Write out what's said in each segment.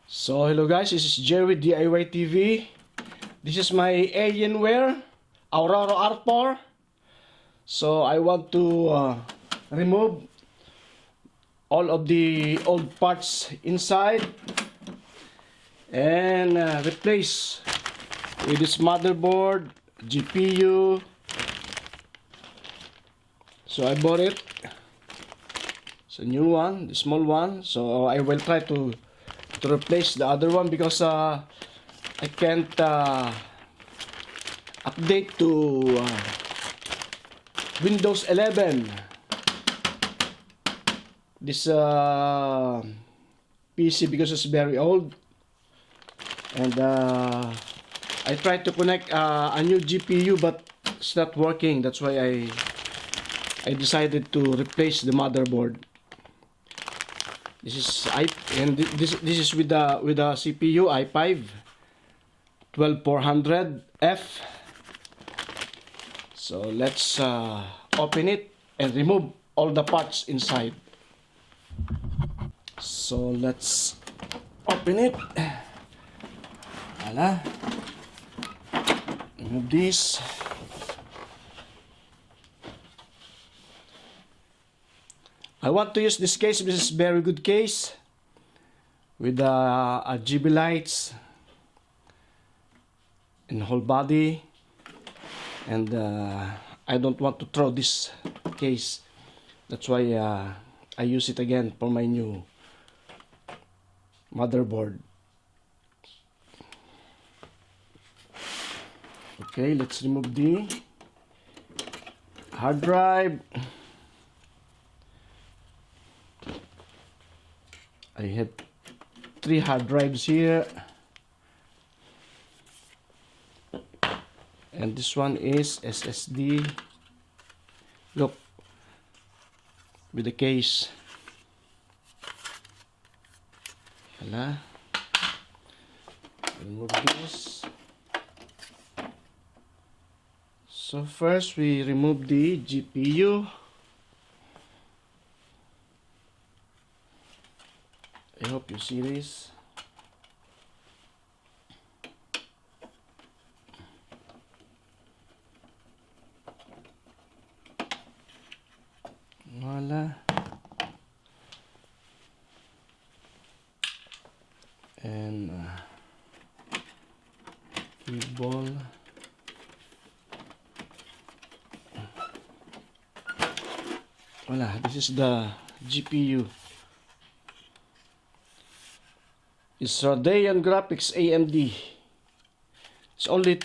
So hello guys, this is Jerry with DIY TV. This is my Alienware Aurora R4. So I want to remove all of the old parts inside and replace with this motherboard, GPU. So I bought it. It's a new one, the small one. So I will try to replace the other one because I can't update to Windows 11. This PC because it's very old, and I tried to connect a new GPU but it's not working. That's why I decided to replace the motherboard. This is this is with the CPU i5 12400F. So let's open it and remove all the parts inside. So let's open it. Voila. Remove this. I want to use this case. This is very good case with ARGB lights and whole body, and I don't want to throw this case. That's why I use it again for my new motherboard. Okay, let's remove the hard drive. I have 3 hard drives here, and this one is SSD. Look, with the case. Voila. Remove this. So first we remove the GPU. I hope you see this. Voila. And cable. Voila, this is the GPU. It's Radeon Graphics AMD. It's only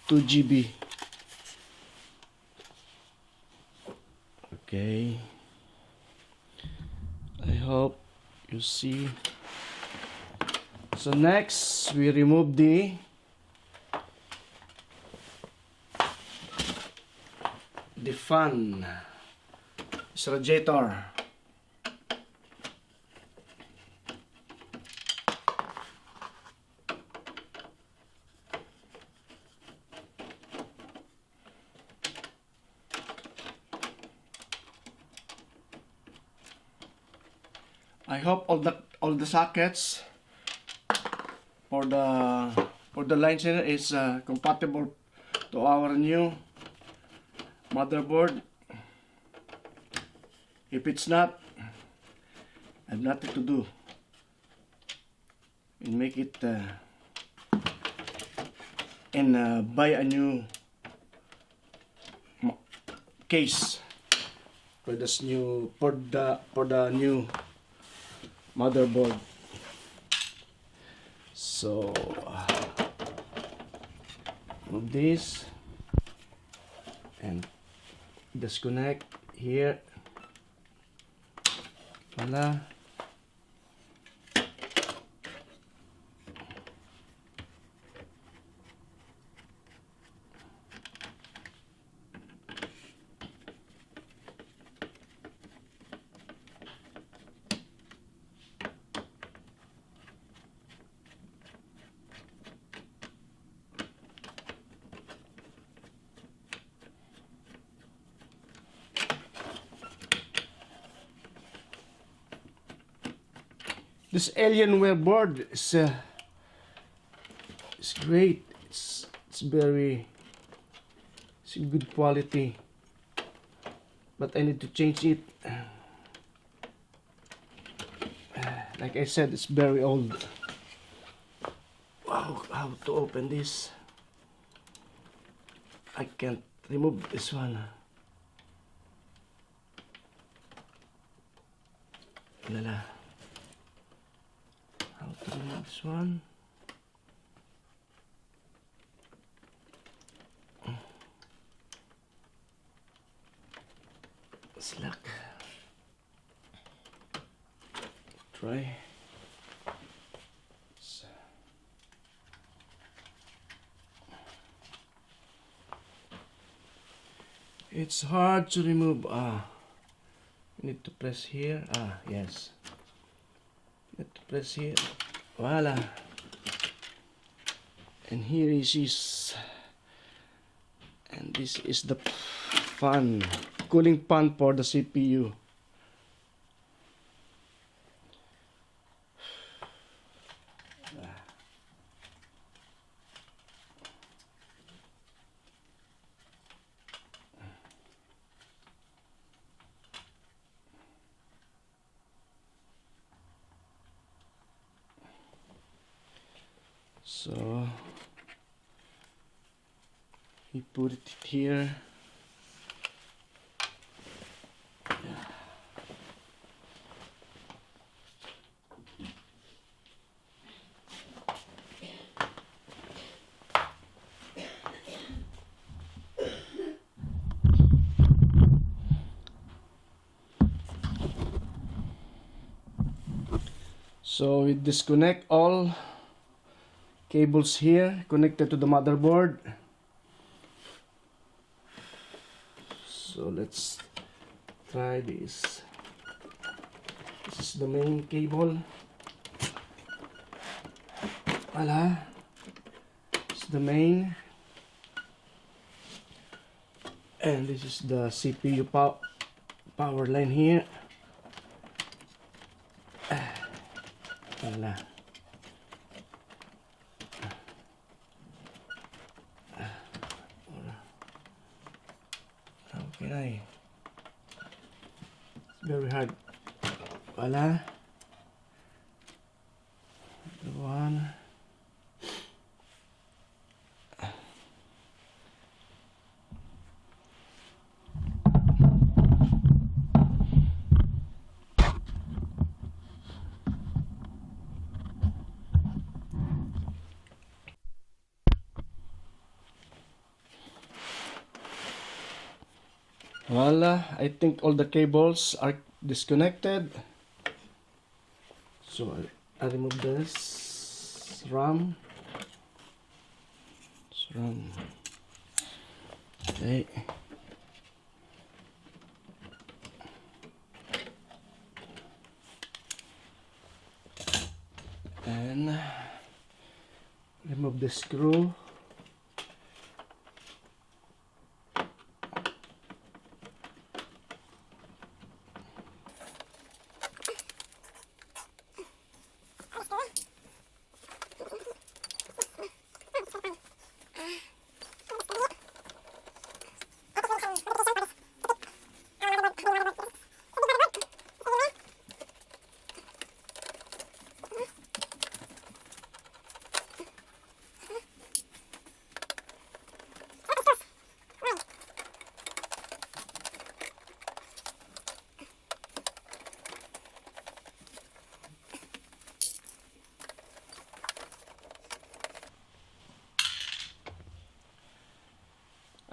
2 GB. Okay. I hope you see. So next, we remove the fan. It's radiator. I hope all the sockets for the line here is compatible to our new motherboard. If it's not, I have nothing to do and make it and buy a new case for this new for the new motherboard. So move this and disconnect here. Voila. This Alienware board is great. It's good quality, but I need to change it. Like I said, it's very old. Wow, how to open this? I can't remove this one. Lala. How to remove this one? Slack. Try. It's hard to remove. You need to press here. Yes. You need to press here. Voila. And here is, and this is the fan, cooling fan for the CPU. So we put it here. So we disconnect all cables here connected to the motherboard. So let's try this. This is the main cable. Voila. This is the main. And this is the CPU power line here. Voila. Okay. It's very hard. Voila. The one. Voila, I think all the cables are disconnected. So I remove this RAM. Okay. And remove the screw.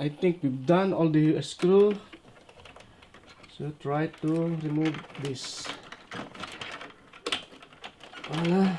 I think we've done all the screw. So try to remove this. Voila.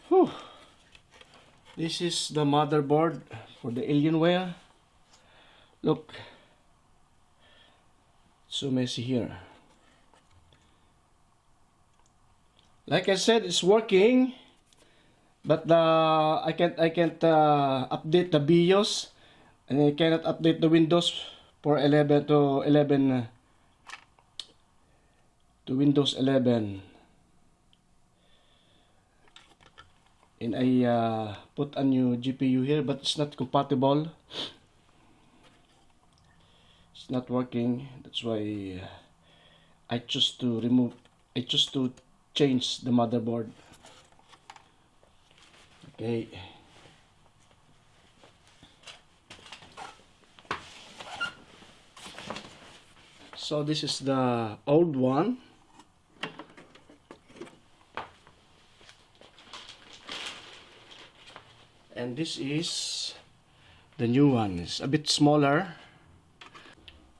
Whew. This is the motherboard for the Alienware. Look, it's so messy here. Like I said, it's working, but I can't update the BIOS, and I cannot update the Windows for 11 to 11 to Windows 11. And I put a new GPU here, but it's not compatible. It's not working. That's why I choose to change the motherboard. Okay. So this is the old one. And this is the new one. It's a bit smaller.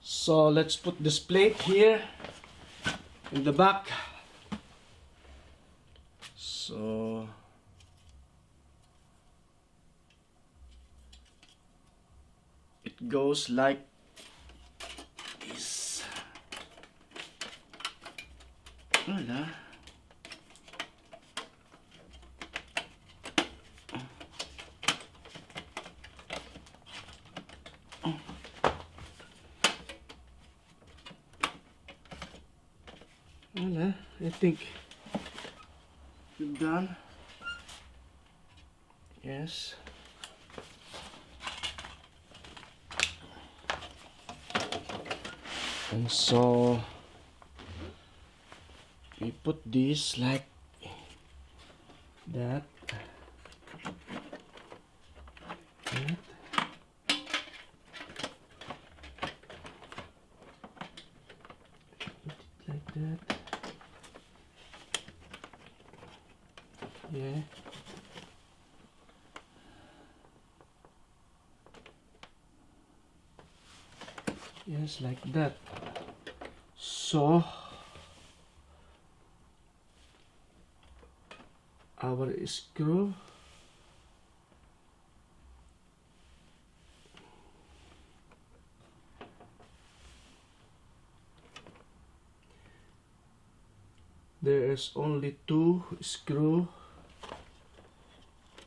So let's put this plate here in the back. So it goes like this. Voila. Voila, I think we're done. Yes. And so we put this like that. Like that. Yeah. Yes, like that. So our screw there is only 2 screw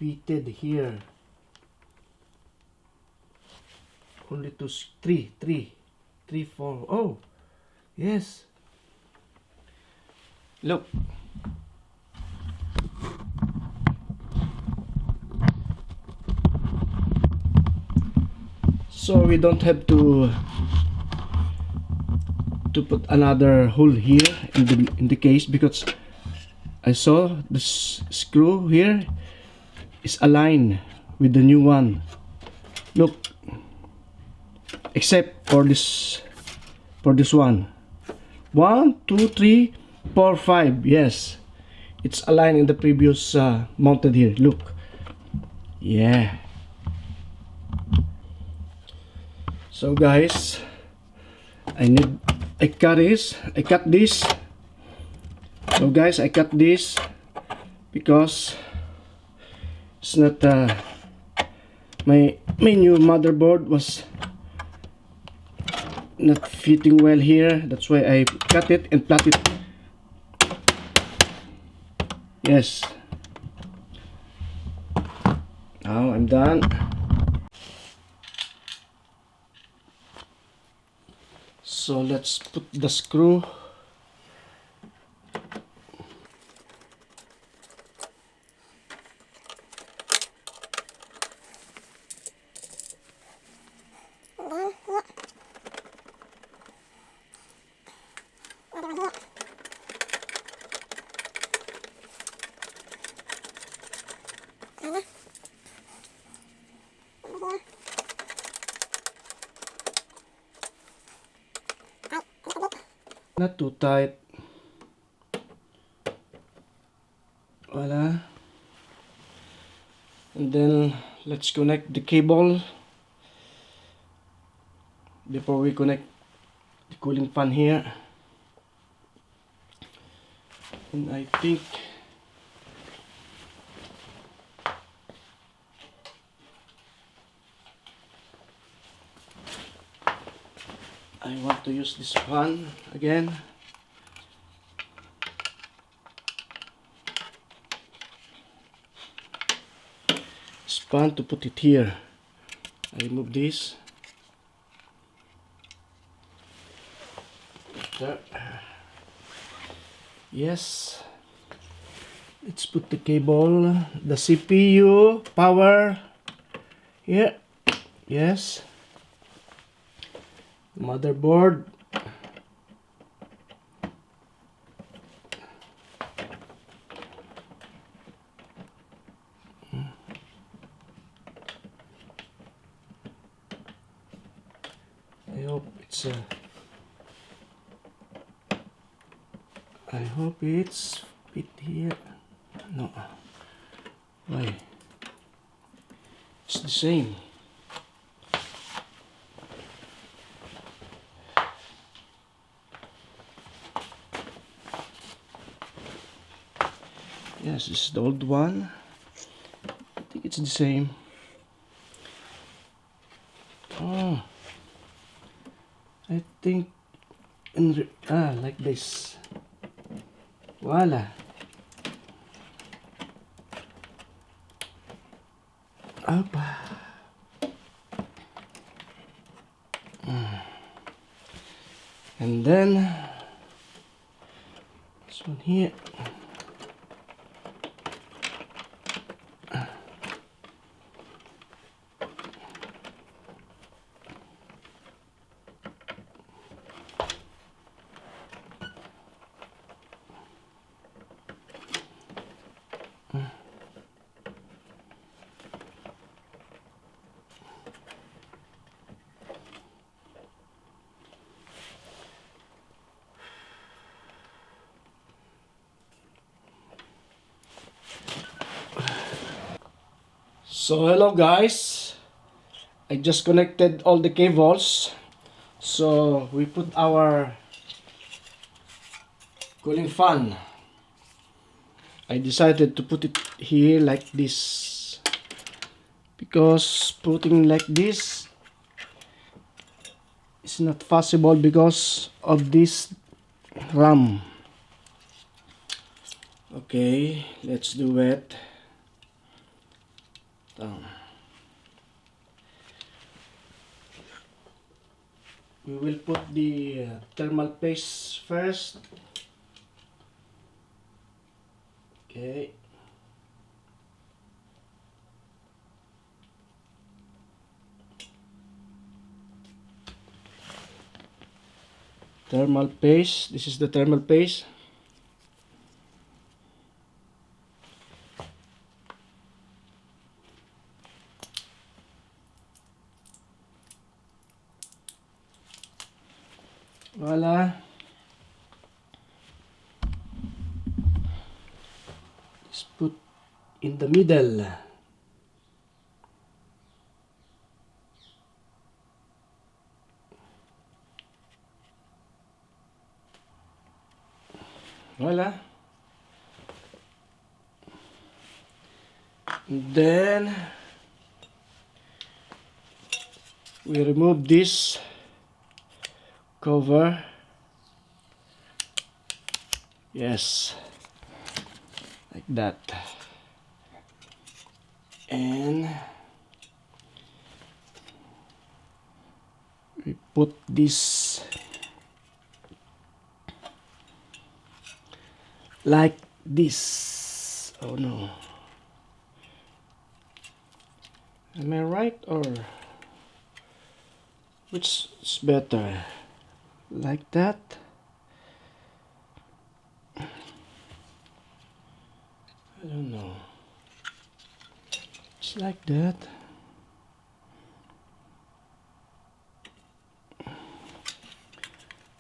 fitted here. Only 2, 3, 4. Oh, yes. Look. So we don't have to put another hole here in the case, because I saw this screw here is aligned with the new one. Look, except for this one. 1, 2, 3, 4, 5. Yes, it's aligned in the previous mounted here. Look, yeah. So guys, I cut this. So guys, I cut this because it's not my new motherboard was not fitting well here. That's why I cut it and plot it. Yes. Now I'm done. So let's put the screw. Not too tight. Voila. And then let's connect the cable before we connect the cooling fan here. And I think I want to use this fan again. Fan to put it here. I remove this. There. Yes. Let's put the cable, the CPU power here. Yes. Motherboard. I hope it's fit here. No. Why? It's the same. Yes, this is the old one. I think it's the same. Oh, I think like this. Voila. Up. And then this one here. So hello guys, I just connected all the cables. So we put our cooling fan. I decided to put it here like this because putting like this is not possible because of this RAM. Okay, let's do it. We will put the thermal paste first. Okay. Thermal paste. This is the thermal paste. Voila. Let's put in the middle. Voila. And then we remove this cover. Yes, like that. And we put this like this. Oh no, am I right, or which is better? Like that? I don't know. It's like that.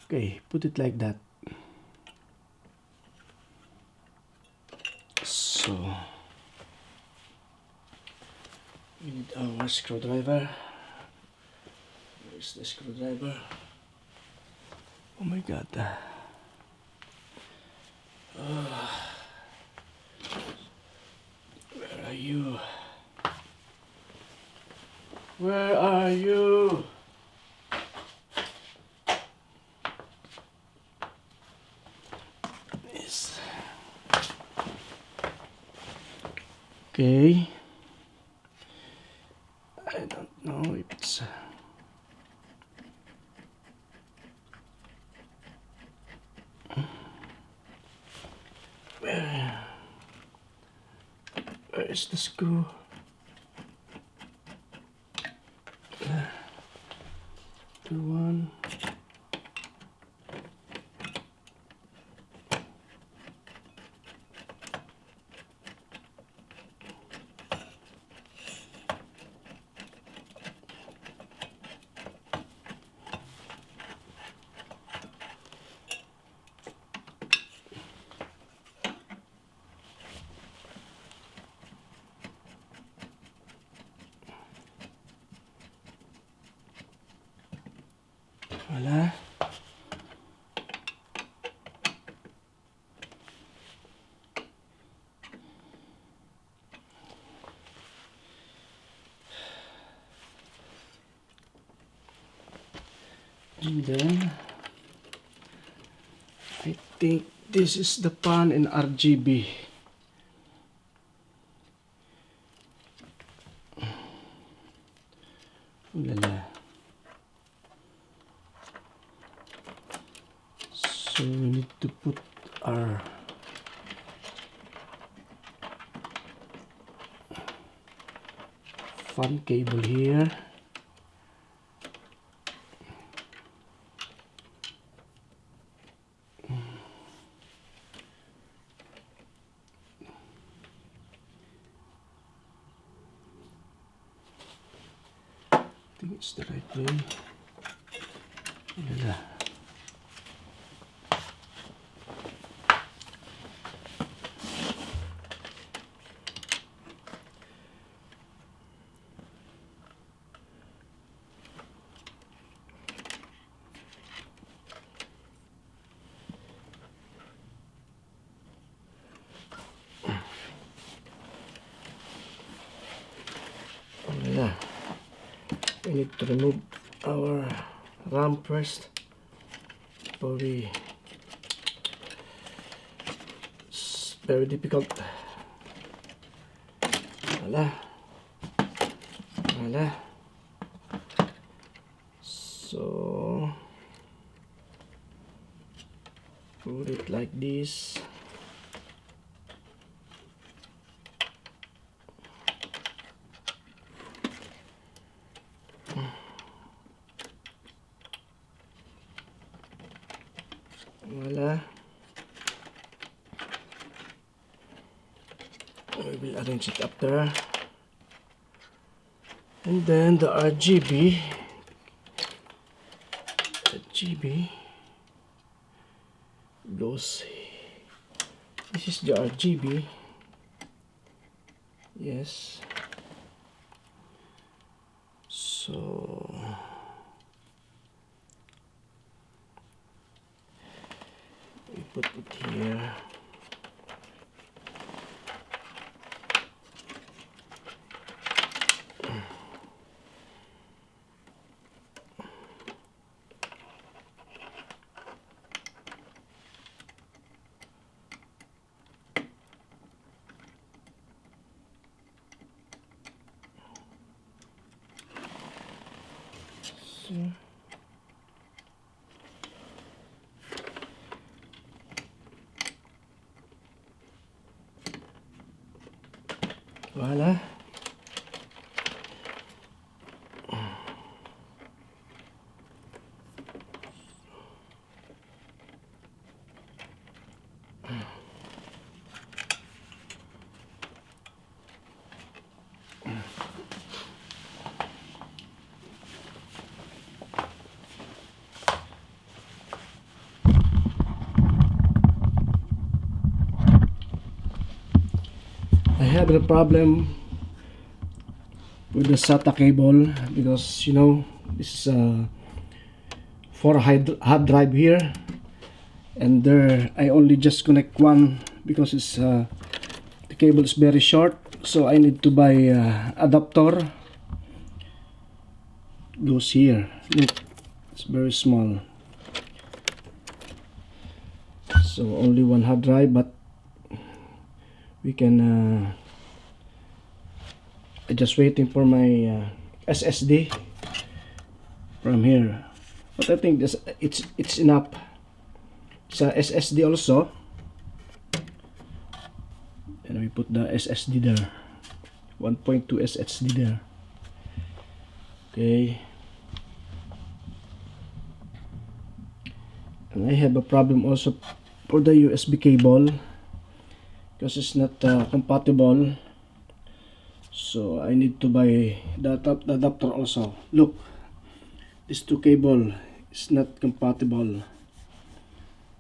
Okay, put it like that. So we need our screwdriver. Where's the screwdriver? Oh my god. Where are you? Where are you? Okay. I don't know if it's where is the screw? One. Voila. And then I think this is the pan in RGB. Ooh la la. So we need to put our fan cable here. I think it's the right way. Ooh la la. Yeah, we need to remove our RAM first before it's very difficult. Voila. Voila. So put it like this. Voila. We will arrange it up there. And then the RGB goes. This is the RGB. Yes. So we put it here. So voila. I have a problem with the SATA cable because you know this is for hard drive here, and there I only just connect one because it's the cable is very short, so I need to buy adapter. Goes here. Look, it's very small, so only one hard drive, but we can I just waiting for my SSD from here, but I think this it's enough. It's a SSD also, and we put the SSD there, 1.2 SSD there. Okay, and I have a problem also for the USB cable because it's not compatible, so I need to buy the adapter also. Look, these two cable is not compatible,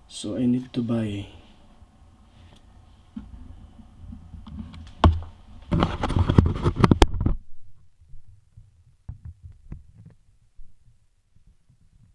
so I need to buy